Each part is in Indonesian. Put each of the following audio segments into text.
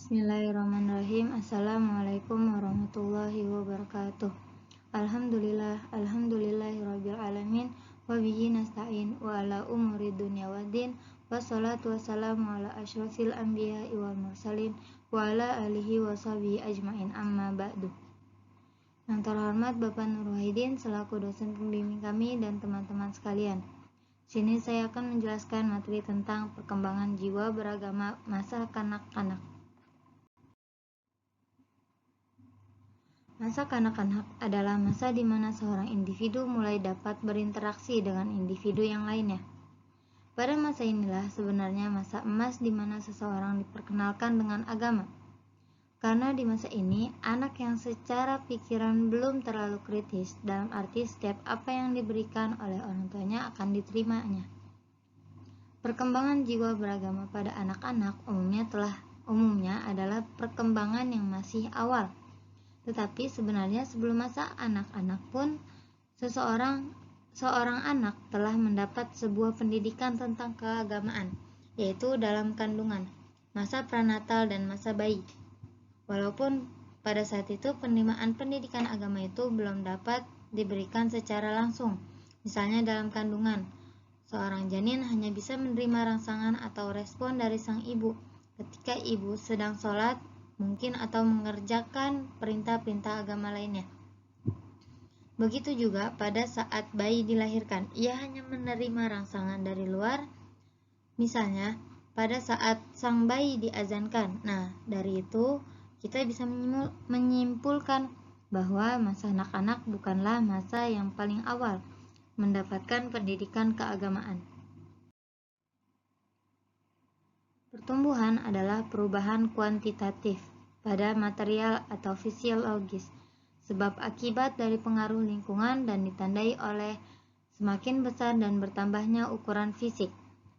Bismillahirrahmanirrahim. Assalamualaikum warahmatullahi wabarakatuh. Alhamdulillahirabbil alamin wa bihi nasta'in wa ala umuri dunya waddin wassalatu wassalamu ala asyrafil anbiya'i wal mursalin wa ala alihi wa sahbihi ajmain, amma ba'du. Yang terhormat Bapak Nur Wahidin selaku dosen pembimbing kami dan teman-teman sekalian. Sini saya akan menjelaskan materi tentang perkembangan jiwa beragama masa kanak-kanak. Masa kanak-kanak adalah masa di mana seorang individu mulai dapat berinteraksi dengan individu yang lainnya. Pada masa inilah sebenarnya masa emas di mana seseorang diperkenalkan dengan agama. Karena di masa ini, anak yang secara pikiran belum terlalu kritis, dalam arti setiap apa yang diberikan oleh orang tuanya akan diterimanya. Perkembangan jiwa beragama pada anak-anak umumnya adalah perkembangan yang masih awal. Tetapi sebenarnya sebelum masa anak-anak pun seorang anak telah mendapat sebuah pendidikan tentang keagamaan, yaitu dalam kandungan, masa pranatal dan masa bayi. Walaupun pada saat itu penerimaan pendidikan agama itu belum dapat diberikan secara langsung. Misalnya dalam kandungan, seorang janin hanya bisa menerima rangsangan atau respon dari sang ibu ketika ibu sedang sholat mungkin atau mengerjakan perintah-perintah agama lainnya. Begitu juga pada saat bayi dilahirkan, ia hanya menerima rangsangan dari luar. Misalnya, pada saat sang bayi diazankan. Nah, dari itu kita bisa menyimpulkan bahwa masa anak-anak bukanlah masa yang paling awal mendapatkan pendidikan keagamaan. Pertumbuhan adalah perubahan kuantitatif pada material atau fisiologis, sebab akibat dari pengaruh lingkungan dan ditandai oleh semakin besar dan bertambahnya ukuran fisik.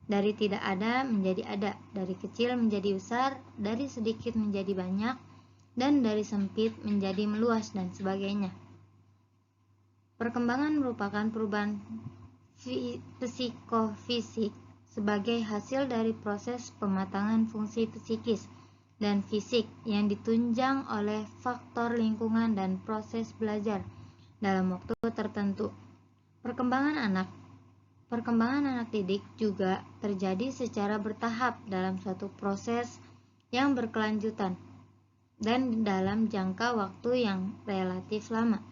Dari tidak ada menjadi ada, dari kecil menjadi besar, dari sedikit menjadi banyak, dan dari sempit menjadi meluas dan sebagainya. Perkembangan merupakan perubahan psikofisik sebagai hasil dari proses pematangan fungsi psikis dan fisik yang ditunjang oleh faktor lingkungan dan proses belajar dalam waktu tertentu. Perkembangan anak didik juga terjadi secara bertahap dalam suatu proses yang berkelanjutan dan dalam jangka waktu yang relatif lama.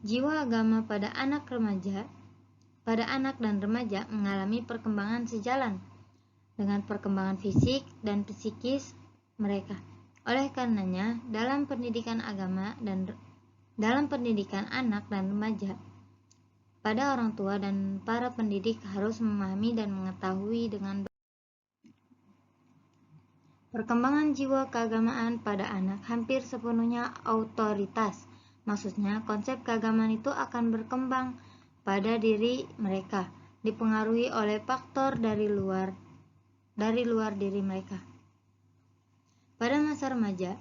Jiwa agama pada anak dan remaja mengalami perkembangan sejalan dengan perkembangan fisik dan psikis mereka. Oleh karenanya, dalam pendidikan agama dan dalam pendidikan anak dan remaja, pada orang tua dan para pendidik harus memahami dan mengetahui dengan perkembangan jiwa keagamaan pada anak hampir sepenuhnya otoritas. Maksudnya, konsep keagamaan itu akan berkembang pada diri mereka, dipengaruhi oleh faktor dari luar diri mereka. Pada masa remaja,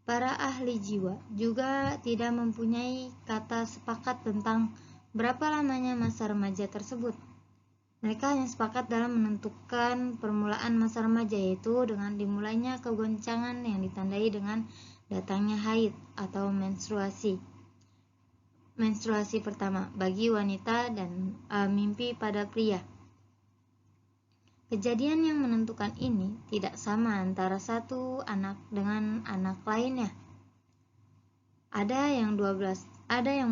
para ahli jiwa juga tidak mempunyai kata sepakat tentang berapa lamanya masa remaja tersebut. Mereka hanya sepakat dalam menentukan permulaan masa remaja, yaitu dengan dimulainya kegoncangan yang ditandai dengan datangnya haid atau menstruasi pertama bagi wanita dan mimpi pada pria. Kejadian yang menentukan ini tidak sama antara satu anak dengan anak lainnya. Ada yang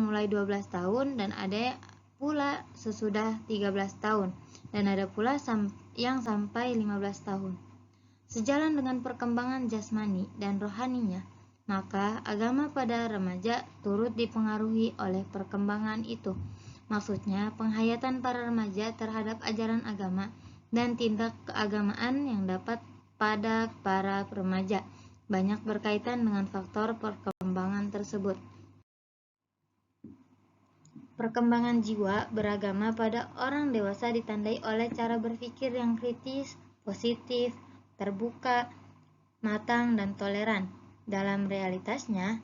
mulai 12 tahun dan ada pula sesudah 13 tahun dan ada pula yang sampai 15 tahun. Sejalan dengan perkembangan jasmani dan rohaninya, maka agama pada remaja turut dipengaruhi oleh perkembangan itu. Maksudnya, penghayatan para remaja terhadap ajaran agama dan tindak keagamaan yang dapat pada para remaja banyak berkaitan dengan faktor perkembangan tersebut. Perkembangan jiwa beragama pada orang dewasa ditandai oleh cara berpikir yang kritis, positif, terbuka, matang, dan toleran. Dalam realitasnya,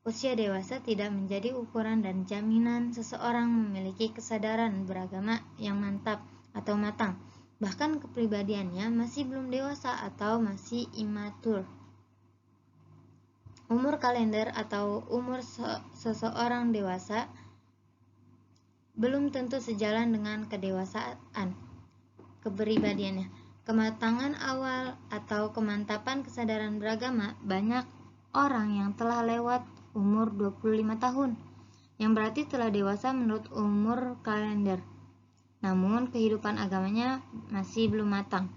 usia dewasa tidak menjadi ukuran dan jaminan seseorang memiliki kesadaran beragama yang mantap atau matang. bahkan kepribadiannya masih belum dewasa atau masih imatur. Umur kalender atau umur seseorang dewasa belum tentu sejalan dengan kedewasaan kepribadiannya. Kematangan awal atau kemantapan kesadaran beragama, banyak orang yang telah lewat umur 25 tahun, yang berarti telah dewasa menurut umur kalender. Namun kehidupan agamanya masih belum matang.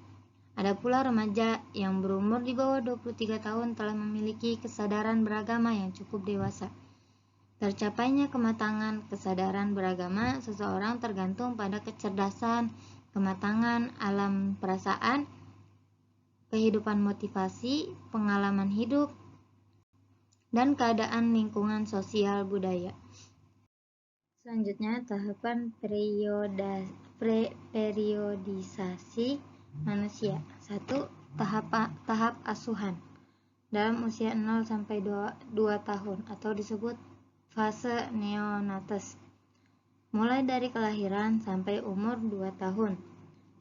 Ada pula remaja yang berumur di bawah 23 tahun telah memiliki kesadaran beragama yang cukup dewasa. Tercapainya kematangan kesadaran beragama seseorang tergantung pada kecerdasan, kematangan alam perasaan, kehidupan motivasi, pengalaman hidup, dan keadaan lingkungan sosial budaya. Selanjutnya, tahapan periodisasi manusia. 1. Tahap asuhan dalam usia 0 sampai 2 tahun atau disebut fase neonates, mulai dari kelahiran sampai umur 2 tahun.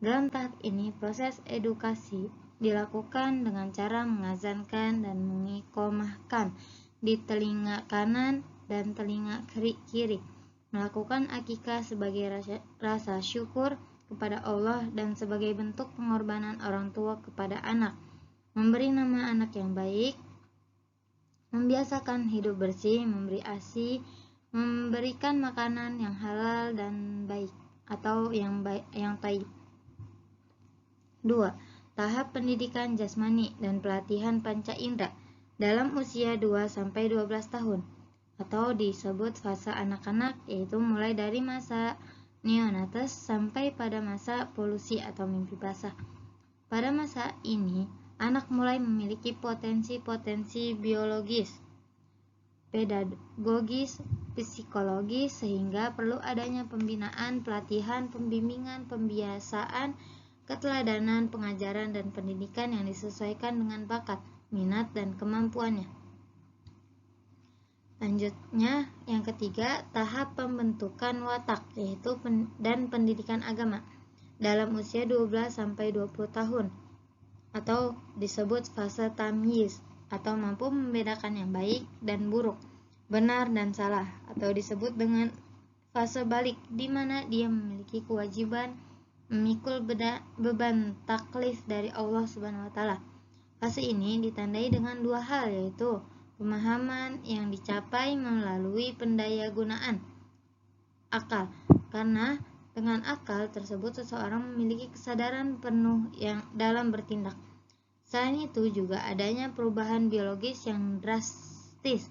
Dalam tahap ini, proses edukasi dilakukan dengan cara mengazankan dan mengiqomahkan di telinga kanan dan telinga kiri, melakukan akikah sebagai rasa syukur kepada Allah dan sebagai bentuk pengorbanan orang tua kepada anak, memberi nama anak yang baik, membiasakan hidup bersih, memberi ASI, memberikan makanan yang halal dan baik atau yang taib. 2. Tahap pendidikan jasmani dan pelatihan panca indera dalam usia 2 sampai 12 tahun atau disebut fase anak-anak, yaitu mulai dari masa neonates sampai pada masa polusi atau mimpi basah. Pada masa ini, anak mulai memiliki potensi-potensi biologis, pedagogis, psikologis, sehingga perlu adanya pembinaan, pelatihan, pembimbingan, pembiasaan, keteladanan, pengajaran, dan pendidikan yang disesuaikan dengan bakat, minat, dan kemampuannya. Lanjutnya, yang ketiga, tahap pembentukan watak, yaitu dan pendidikan agama dalam usia 12 sampai 20 tahun atau disebut fase tamyiz atau mampu membedakan yang baik dan buruk, benar dan salah, atau disebut dengan fase balik, di mana dia memiliki kewajiban memikul beban taklif dari Allah Subhanahu wa taala. Fase ini ditandai dengan dua hal, yaitu pemahaman yang dicapai melalui pendayagunaan akal, karena dengan akal tersebut seseorang memiliki kesadaran penuh yang dalam bertindak. Selain itu juga adanya perubahan biologis yang drastis,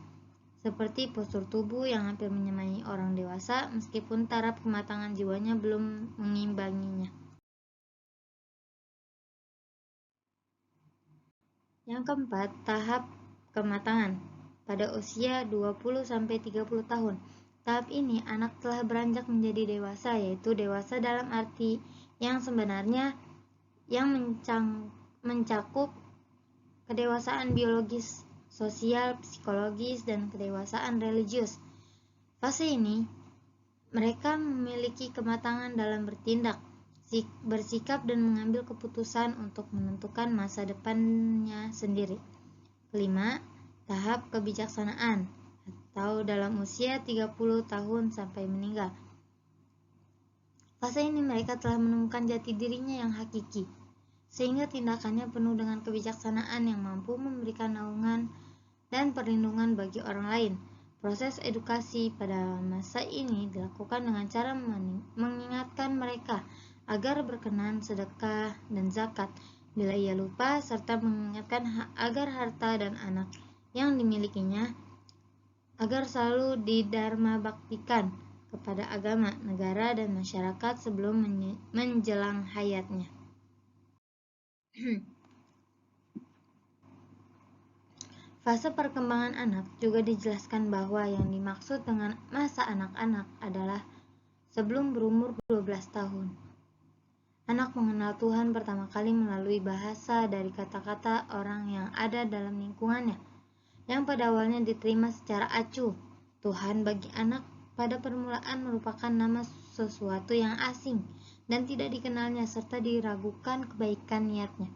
seperti postur tubuh yang hampir menyamai orang dewasa meskipun taraf kematangan jiwanya belum mengimbanginya. Yang keempat, tahap kematangan pada usia 20 sampai 30 tahun. Tahap ini anak telah beranjak menjadi dewasa, yaitu dewasa dalam arti yang sebenarnya yang mencakup kedewasaan biologis, sosial, psikologis, dan kedewasaan religius. Fase ini mereka memiliki kematangan dalam bertindak, bersikap, dan mengambil keputusan untuk menentukan masa depannya sendiri. Kelima, tahap kebijaksanaan atau dalam usia 30 tahun sampai meninggal. Fase ini mereka telah menemukan jati dirinya yang hakiki, sehingga tindakannya penuh dengan kebijaksanaan yang mampu memberikan naungan dan perlindungan bagi orang lain. Proses edukasi pada masa ini dilakukan dengan cara mengingatkan mereka agar berkenan sedekah dan zakat bila ia lupa, serta mengingatkan agar harta dan anak yang dimilikinya agar selalu didharma baktikan kepada agama, negara, dan masyarakat sebelum menjelang hayatnya. Fase perkembangan anak juga dijelaskan bahwa yang dimaksud dengan masa anak-anak adalah sebelum berumur 12 tahun. Anak mengenal Tuhan pertama kali melalui bahasa dari kata-kata orang yang ada dalam lingkungannya, yang pada awalnya diterima secara acuh. Tuhan bagi anak pada permulaan merupakan nama sesuatu yang asing dan tidak dikenalnya serta diragukan kebaikan niatnya.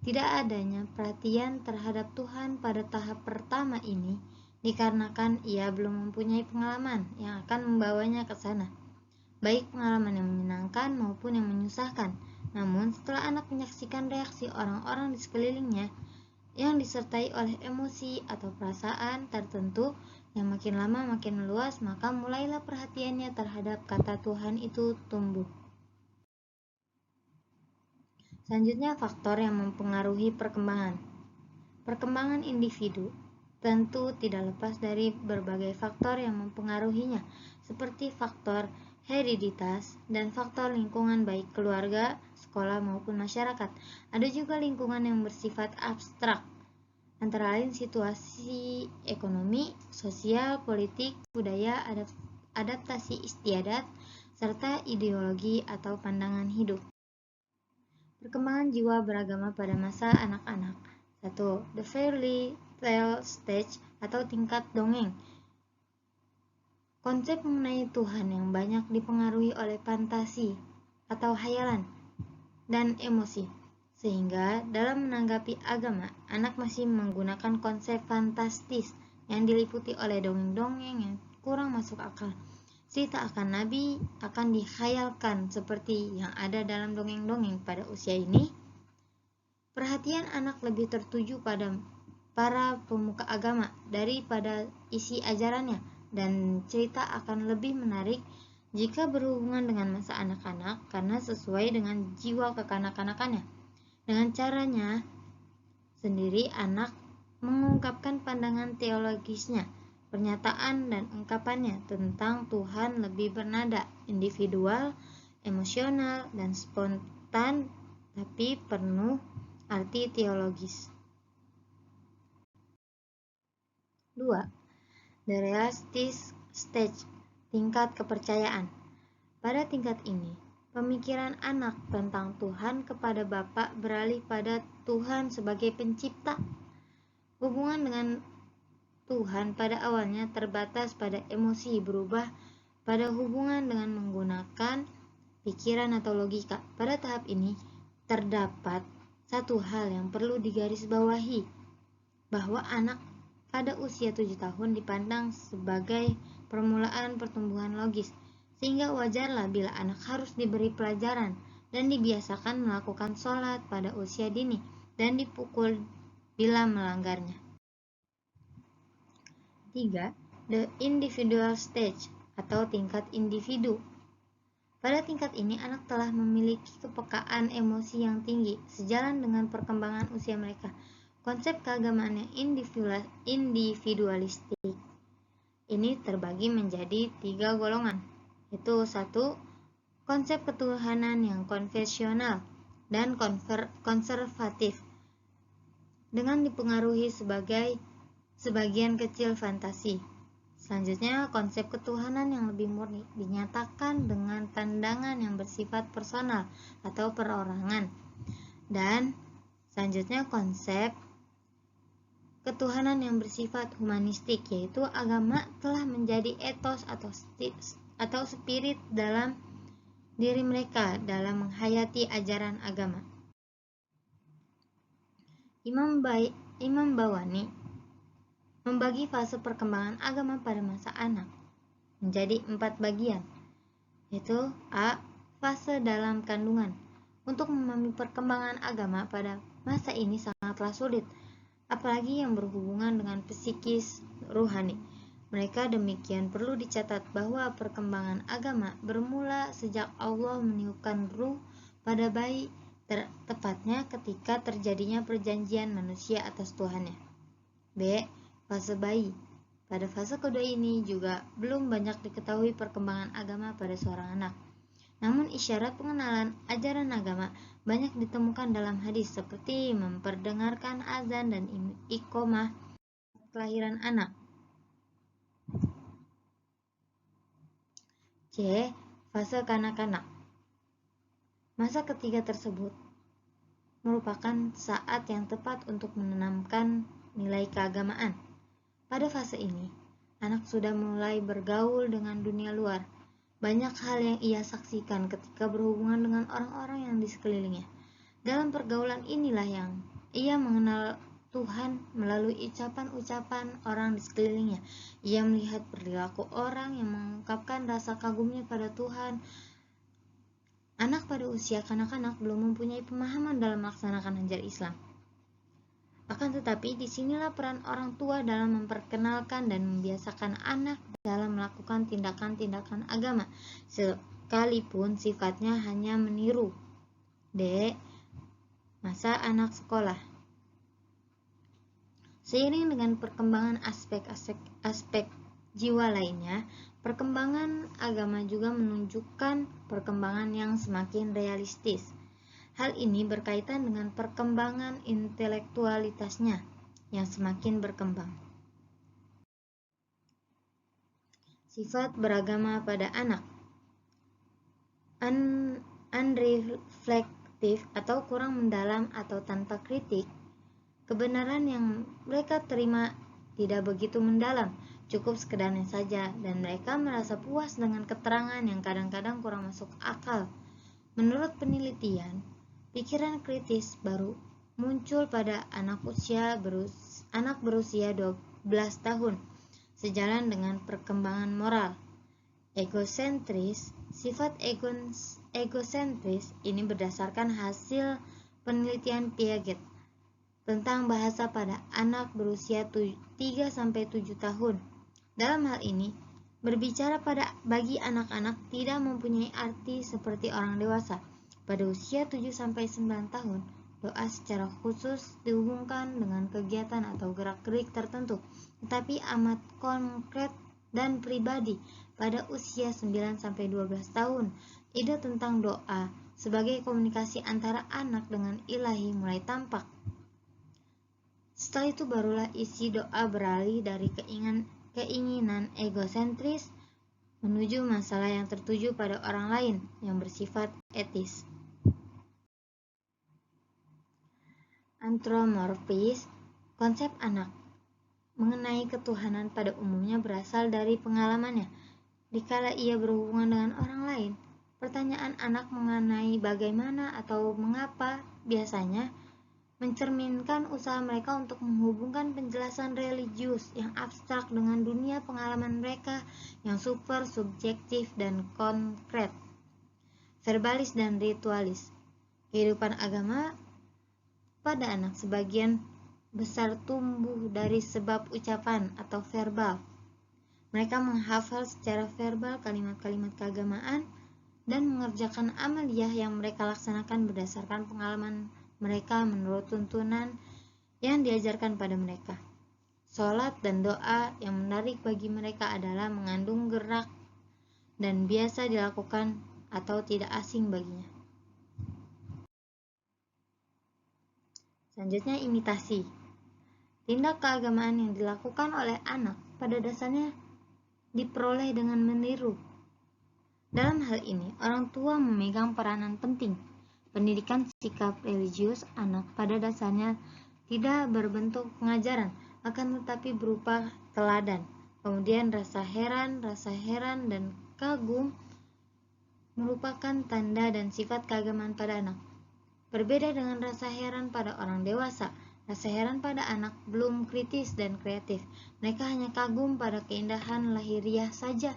Tidak adanya perhatian terhadap Tuhan pada tahap pertama ini dikarenakan ia belum mempunyai pengalaman yang akan membawanya ke sana, baik pengalaman yang menyenangkan maupun yang menyusahkan. Namun setelah anak menyaksikan reaksi orang-orang di sekelilingnya yang disertai oleh emosi atau perasaan tertentu yang makin lama makin meluas, maka mulailah perhatiannya terhadap kata Tuhan itu tumbuh. Selanjutnya, faktor yang mempengaruhi perkembangan. Perkembangan individu tentu tidak lepas dari berbagai faktor yang mempengaruhinya, seperti faktor hereditas dan faktor lingkungan baik keluarga, sekolah maupun masyarakat. Ada juga lingkungan yang bersifat abstrak, antara lain situasi ekonomi, sosial, politik, budaya, adaptasi istiadat, serta ideologi atau pandangan hidup. Perkembangan jiwa beragama pada masa anak-anak. 1. The Fairy Tale Stage atau tingkat dongeng. Konsep mengenai Tuhan yang banyak dipengaruhi oleh fantasi atau hayalan dan emosi, sehingga dalam menanggapi agama, anak masih menggunakan konsep fantastis yang diliputi oleh dongeng-dongeng yang kurang masuk akal. Cerita akan nabi akan dikhayalkan seperti yang ada dalam dongeng-dongeng. Pada usia ini, perhatian anak lebih tertuju pada para pemuka agama daripada isi ajarannya, dan cerita akan lebih menarik jika berhubungan dengan masa anak-anak karena sesuai dengan jiwa kekanak-kanakannya. Dengan caranya sendiri, anak mengungkapkan pandangan teologisnya, pernyataan dan ungkapannya tentang Tuhan lebih bernada individual, emosional, dan spontan, tapi penuh arti teologis. 2. The realistic stage, tingkat kepercayaan. Pada tingkat ini, pemikiran anak tentang Tuhan kepada Bapa beralih pada Tuhan sebagai pencipta. Hubungan dengan Tuhan pada awalnya terbatas pada emosi, berubah pada hubungan dengan menggunakan pikiran atau logika. Pada tahap ini, terdapat satu hal yang perlu digarisbawahi, bahwa anak pada usia 7 tahun dipandang sebagai permulaan pertumbuhan logis, sehingga wajarlah bila anak harus diberi pelajaran dan dibiasakan melakukan sholat pada usia dini dan dipukul bila melanggarnya. 3. The individual stage atau tingkat individu. Pada tingkat ini, anak telah memiliki kepekaan emosi yang tinggi sejalan dengan perkembangan usia mereka. Konsep keagamaan yang individualistik ini terbagi menjadi 3 golongan, yaitu 1. Konsep ketuhanan yang konvensional dan konservatif dengan dipengaruhi sebagian kecil fantasi. Selanjutnya, konsep ketuhanan yang lebih murni dinyatakan dengan pandangan yang bersifat personal atau perorangan. Dan selanjutnya, konsep ketuhanan yang bersifat humanistik, yaitu agama telah menjadi etos atau spirit dalam diri mereka dalam menghayati ajaran agama. Imam Bawani membagi fase perkembangan agama pada masa anak menjadi 4 bagian, yaitu A. Fase dalam kandungan. Untuk memahami perkembangan agama pada masa ini sangatlah sulit, apalagi yang berhubungan dengan psikis ruhani. Mereka demikian perlu dicatat bahwa perkembangan agama bermula sejak Allah meniupkan ruh pada bayi, tepatnya ketika terjadinya perjanjian manusia atas Tuhannya. B. Fase bayi. Pada fase kedua ini juga belum banyak diketahui perkembangan agama pada seorang anak. Namun isyarat pengenalan ajaran agama banyak ditemukan dalam hadis, seperti memperdengarkan azan dan iqomah kelahiran anak. C. Fase kanak-kanak. Masa ketiga tersebut merupakan saat yang tepat untuk menanamkan nilai keagamaan. Pada fase ini, anak sudah mulai bergaul dengan dunia luar, banyak hal yang ia saksikan ketika berhubungan dengan orang-orang yang di sekelilingnya. Dalam pergaulan inilah yang ia mengenal Tuhan melalui ucapan-ucapan orang di sekelilingnya. Ia melihat perilaku orang yang mengungkapkan rasa kagumnya pada Tuhan. Anak pada usia kanak-kanak belum mempunyai pemahaman dalam melaksanakan ajaran Islam. Akan tetapi, disinilah peran orang tua dalam memperkenalkan dan membiasakan anak dalam melakukan tindakan-tindakan agama, sekalipun sifatnya hanya meniru. D. Masa anak sekolah. Seiring dengan perkembangan aspek jiwa lainnya, perkembangan agama juga menunjukkan perkembangan yang semakin realistis. Hal ini berkaitan dengan perkembangan intelektualitasnya yang semakin berkembang. Sifat beragama pada anak. Unreflektif atau kurang mendalam atau tanpa kritik. Kebenaran yang mereka terima tidak begitu mendalam, cukup sekedarnya saja, dan mereka merasa puas dengan keterangan yang kadang-kadang kurang masuk akal. Menurut penelitian, pikiran kritis baru muncul pada anak berusia 12 tahun, sejalan dengan perkembangan moral. Sifat egosentris ini berdasarkan hasil penelitian Piaget tentang bahasa pada anak berusia 3-7 tahun. Dalam hal ini, berbicara bagi anak-anak tidak mempunyai arti seperti orang dewasa. Pada usia 7-9 tahun, doa secara khusus dihubungkan dengan kegiatan atau gerak-gerik tertentu, tetapi amat konkret dan pribadi. Pada usia 9-12 tahun, ide tentang doa sebagai komunikasi antara anak dengan ilahi mulai tampak. Setelah itu barulah isi doa beralih dari keinginan egosentris menuju masalah yang tertuju pada orang lain yang bersifat etis. Antromorfis, konsep anak mengenai ketuhanan pada umumnya berasal dari pengalamannya. Dikala ia berhubungan dengan orang lain, pertanyaan anak mengenai bagaimana atau mengapa biasanya mencerminkan usaha mereka untuk menghubungkan penjelasan religius yang abstrak dengan dunia pengalaman mereka yang super subjektif dan konkret, verbalis dan ritualis. Kehidupan agama pada anak sebagian besar tumbuh dari sebab ucapan atau verbal. Mereka menghafal secara verbal kalimat-kalimat keagamaan dan mengerjakan amaliyah yang mereka laksanakan berdasarkan pengalaman mereka menurut tuntunan yang diajarkan pada mereka. Salat dan doa yang menarik bagi mereka adalah mengandung gerak dan biasa dilakukan atau tidak asing baginya. Selanjutnya, imitasi. Tindak keagamaan yang dilakukan oleh anak pada dasarnya diperoleh dengan meniru. Dalam hal ini, orang tua memegang peranan penting. Pendidikan sikap religius anak pada dasarnya tidak berbentuk pengajaran, akan tetapi berupa teladan. Kemudian rasa heran dan kagum merupakan tanda dan sifat keagamaan pada anak. Berbeda dengan rasa heran pada orang dewasa, rasa heran pada anak belum kritis dan kreatif. Mereka hanya kagum pada keindahan lahiriah saja.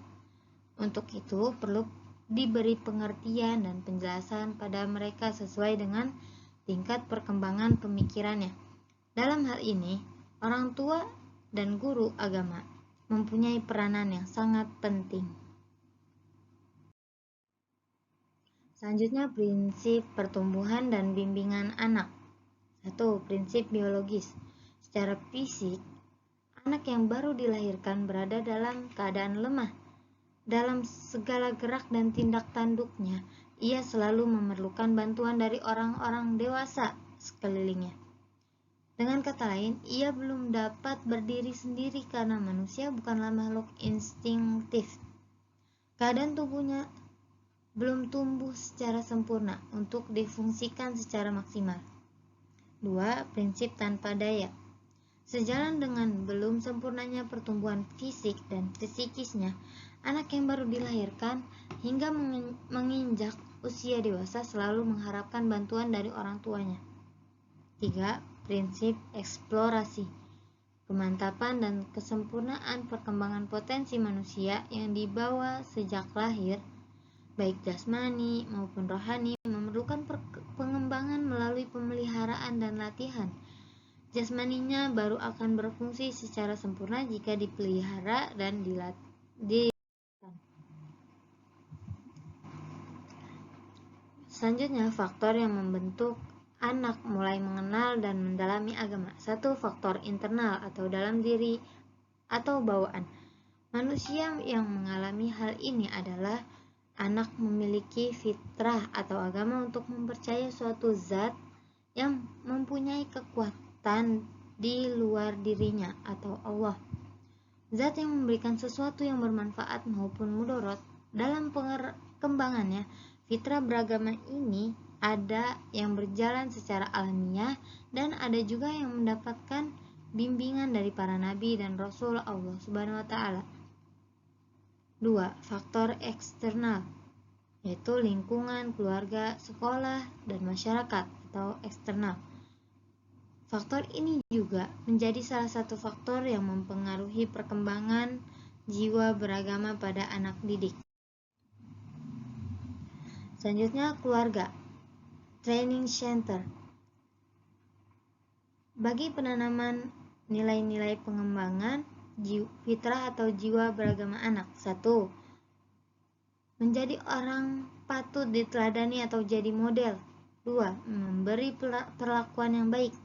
Untuk itu perlu diberi pengertian dan penjelasan pada mereka sesuai dengan tingkat perkembangan pemikirannya. Dalam hal ini, orang tua dan guru agama mempunyai peranan yang sangat penting. Selanjutnya, prinsip pertumbuhan dan bimbingan anak. 1. Prinsip biologis. Secara fisik, anak yang baru dilahirkan berada dalam keadaan lemah. Dalam segala gerak dan tindak tanduknya, ia selalu memerlukan bantuan dari orang-orang dewasa sekelilingnya. Dengan kata lain, ia belum dapat berdiri sendiri karena manusia bukanlah makhluk instinktif. Keadaan tubuhnya belum tumbuh secara sempurna untuk difungsikan secara maksimal. 2. Prinsip tanpa daya. Sejalan dengan belum sempurnanya pertumbuhan fisik dan psikisnya, anak yang baru dilahirkan hingga menginjak usia dewasa selalu mengharapkan bantuan dari orang tuanya. 3. Prinsip eksplorasi. Kemantapan dan kesempurnaan perkembangan potensi manusia yang dibawa sejak lahir, baik jasmani maupun rohani, memerlukan pengembangan melalui pemeliharaan dan latihan. Jasmaninya baru akan berfungsi secara sempurna jika dipelihara dan dilatih. Selanjutnya, faktor yang membentuk anak mulai mengenal dan mendalami agama. 1. Faktor internal atau dalam diri atau bawaan. Manusia yang mengalami hal ini adalah anak memiliki fitrah atau agama untuk mempercayai suatu zat yang mempunyai kekuatan di luar dirinya atau Allah. Zat yang memberikan sesuatu yang bermanfaat maupun mudarat. Dalam perkembangannya, fitrah beragama ini ada yang berjalan secara alamiah dan ada juga yang mendapatkan bimbingan dari para nabi dan rasul Allah Subhanahu wa taala. 2. Faktor eksternal, yaitu lingkungan, keluarga, sekolah, dan masyarakat atau eksternal. Faktor ini juga menjadi salah satu faktor yang mempengaruhi perkembangan jiwa beragama pada anak didik. Selanjutnya, keluarga. Training Center. Bagi penanaman nilai-nilai pengembangan fitrah atau jiwa beragama anak. 1. Menjadi orang patut diteladani atau jadi model. 2. Memberi perlakuan yang baik.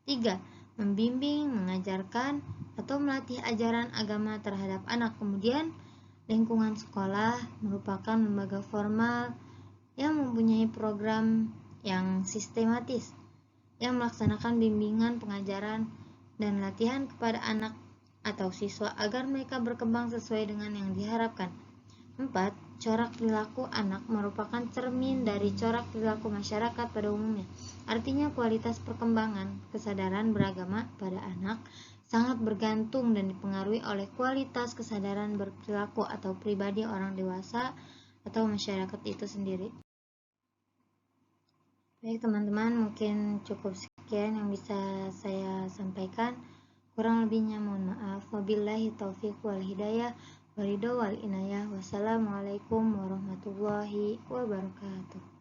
3. Membimbing, mengajarkan, atau melatih ajaran agama terhadap anak. Kemudian, lingkungan sekolah merupakan lembaga formal yang mempunyai program yang sistematis, yang melaksanakan bimbingan, pengajaran, dan latihan kepada anak atau siswa agar mereka berkembang sesuai dengan yang diharapkan. 4. Corak perilaku anak merupakan cermin dari corak perilaku masyarakat pada umumnya. Artinya kualitas perkembangan kesadaran beragama pada anak sangat bergantung dan dipengaruhi oleh kualitas kesadaran berperilaku atau pribadi orang dewasa atau masyarakat itu sendiri. Baik teman-teman, mungkin cukup sekian yang bisa saya sampaikan. Kurang lebihnya mohon maaf. Wabillahi taufiq wal hidayah. Waridho wal inayah. Wassalamualaikum warahmatullahi wabarakatuh.